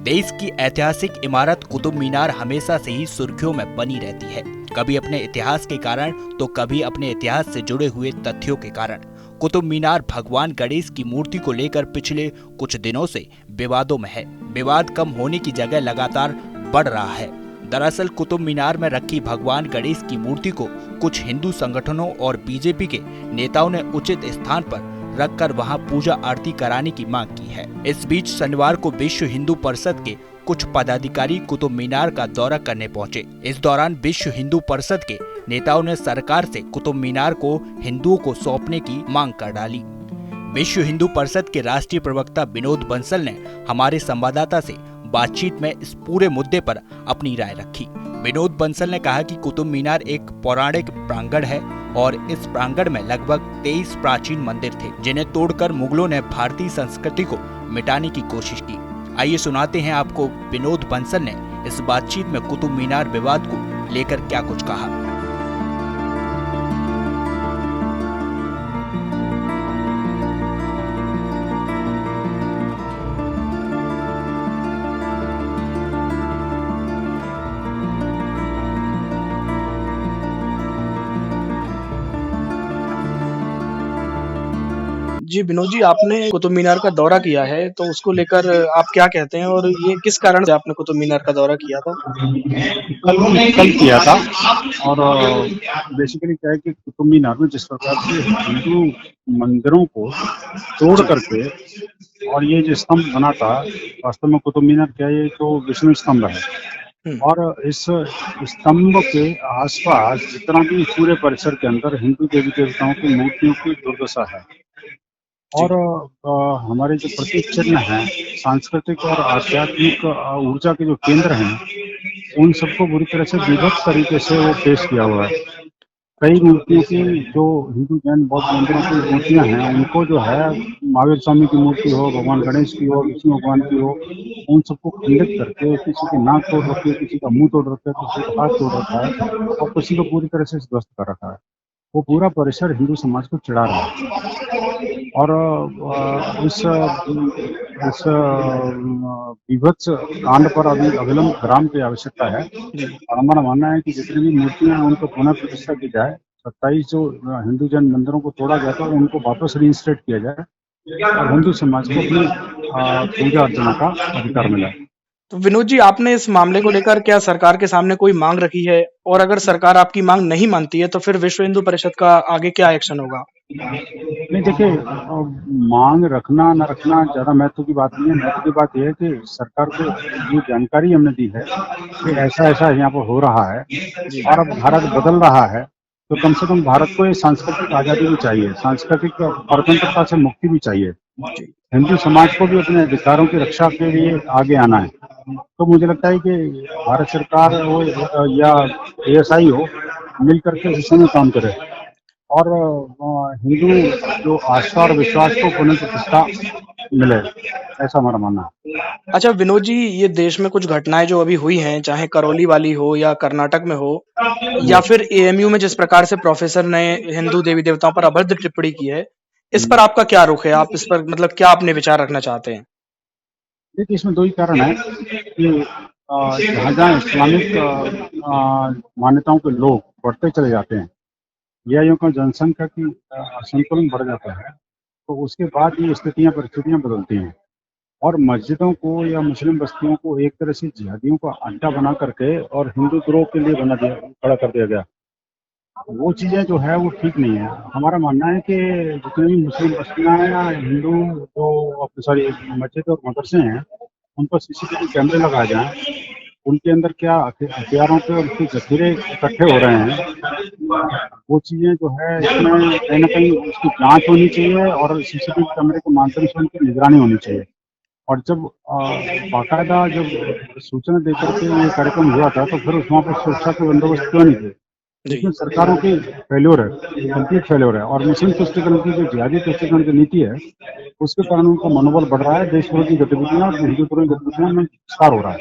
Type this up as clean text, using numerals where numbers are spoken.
देश की ऐतिहासिक इमारत कुतुब मीनार हमेशा से ही सुर्खियों में बनी रहती है, कभी अपने इतिहास के कारण तो कभी अपने इतिहास से जुड़े हुए तथ्यों के कारण। कुतुब मीनार भगवान गणेश की मूर्ति को लेकर पिछले कुछ दिनों से विवादों में है। विवाद कम होने की जगह लगातार बढ़ रहा है। दरअसल कुतुब मीनार में रखी भगवान गणेश की मूर्ति को कुछ हिंदू संगठनों और बीजेपी के नेताओं ने उचित स्थान पर रखकर वहां पूजा आरती कराने की मांग की है। इस बीच शनिवार को विश्व हिंदू परिषद के कुछ पदाधिकारी कुतुब मीनार का दौरा करने पहुंचे। इस दौरान विश्व हिंदू परिषद के नेताओं ने सरकार से कुतुब मीनार को हिंदुओं को सौंपने की मांग कर डाली। विश्व हिंदू परिषद के राष्ट्रीय प्रवक्ता विनोद बंसल ने हमारे संवाददाता से बातचीत में इस पूरे मुद्दे पर अपनी राय रखी। विनोद बंसल ने कहा कि कुतुब मीनार एक पौराणिक प्रांगण है और इस प्रांगण में लगभग 23 प्राचीन मंदिर थे, जिन्हें तोड़कर मुगलों ने भारतीय संस्कृति को मिटाने की कोशिश की। आइए सुनाते हैं आपको विनोद बंसल ने इस बातचीत में कुतुब मीनार विवाद को लेकर क्या कुछ कहा। जी, विनोद जी, आपने कुतुब मीनार का दौरा किया है, तो उसको लेकर आप क्या कहते हैं और ये किस कारण से आपने कुतुब मीनार का दौरा किया था? कल किया था। और बेसिकली क्या है कि कुतुब मीनार में जिस प्रकार से हिंदू मंदिरों को तोड़ करके और ये जो स्तंभ बना था, वास्तव में कुतुब मीनार क्या है, ये तो विष्णु स्तंभ है। और इस स्तंभ के आसपास जितना भी पूरे परिसर के अंदर हिंदू देवी देवताओं की मूर्तियों की दुर्दशा है। और हमारे जो प्रतीक चिन्ह हैं, सांस्कृतिक और आध्यात्मिक ऊर्जा के जो केंद्र हैं, उन सबको बुरी तरह से विभक्त तरीके से वो पेश किया हुआ है। कई मूर्तियों की जो हिंदू जैन बौद्ध मंदिरों की मूर्तियां हैं, उनको जो है महावीर स्वामी की मूर्ति हो, भगवान गणेश की हो, विष्णु भगवान की हो, उन सबको खंडित करके किसी की नाक तोड़ रखी है, किसी का मुंह तोड़ रखा है, किसी का हाथ तोड़ रखा है और किसी को पूरी तरह से ध्वस्त कर रखा है। वो पूरा परिसर हिंदू समाज को चिढ़ा रहा है। और इस विभत्स कांड पर अभी अविलंब विराम की आवश्यकता है। और हमारा मानना है कि जितनी भी मूर्तियां हैं उनको पुनः प्रतिष्ठा की जाए। 27 जो हिंदू जैन मंदिरों को तोड़ा गया था उनको वापस रीइंस्टेट किया जाए और हिंदू समाज को अपनी पूजा अर्चना का अधिकार मिला। तो विनोद जी, आपने इस मामले को लेकर क्या सरकार के सामने कोई मांग रखी है? और अगर सरकार आपकी मांग नहीं मानती है, तो फिर विश्व हिंदू परिषद का आगे क्या एक्शन होगा? नहीं, देखिए, मांग रखना न रखना ज्यादा महत्व की बात नहीं है। महत्व की बात यह है कि सरकार को जो जानकारी हमने दी है कि ऐसा ऐसा यहाँ पर हो रहा है और अब भारत बदल रहा है, तो कम से कम भारत को ये सांस्कृतिक आजादी भी चाहिए, सांस्कृतिक स्वतंत्रता से मुक्ति भी चाहिए। हिंदू समाज को भी अपने अधिकारों की रक्षा के लिए आगे आना है। तो मुझे लगता है कि भारत सरकार हो या ASI हो, मिल करके इस समय काम करे और हिंदू जो आस्था और विश्वास को पुनर्प्रतिष्ठा मिले, ऐसा हमारा मानना है। अच्छा विनोद जी, ये देश में कुछ घटनाएं जो अभी हुई हैं, चाहे करौली वाली हो या कर्नाटक में हो या फिर AMU में जिस प्रकार से प्रोफेसर ने हिंदू देवी देवताओं पर अभद्र टिप्पणी की है, इस पर आपका क्या रुख है? आप इस पर मतलब क्या अपने विचार रखना चाहते हैं? देखिए, इसमें दो ही कारण है कि जहाँ जहाँ इस्लामिक मान्यताओं के लोग बढ़ते चले जाते हैं या यूँ का जनसंख्या की असंतुलन बढ़ जाता है, तो उसके बाद ये परिस्थितियाँ बदलती हैं और मस्जिदों को या मुस्लिम बस्तियों को एक तरह से जिहादियों का अड्डा बना करके और हिंदू द्रोह के लिए खड़ा कर दिया गया। वो चीज़ें जो है वो ठीक नहीं है। हमारा मानना है कि जितनी भी मुस्लिम बस्तियाँ हैं या हिंदू जो सॉरी मस्जिद और मदरसे हैं, उन पर CCTV कैमरे लगाए जाएँ। उनके अंदर क्या हथियारों के और उसके जखीरे इकट्ठे हो रहे हैं, वो चीज़ें जो है इसमें कहीं न कहीं उसकी जाँच होनी चाहिए और CCTV कैमरे के माध्यम से उनकी निगरानी होनी चाहिए। और जब बाकायदा जब सूचना देकर के ये कार्यक्रम हुआ था, तो फिर वहाँ पर सुरक्षा के बंदोबस्त क्यों नहीं थे? इसमें सरकारों की फेल्योर है, कंप्लीट फेल्योर है। और मुस्लिम तुष्टिकरण की जो जिहादी तुष्टिकरण की नीति है, उसके कारण उनका मनोबल बढ़ रहा है, देश विरोधी गतिविधियां और हिंदू विरोधी गतिविधियों में विस्तार हो रहा है।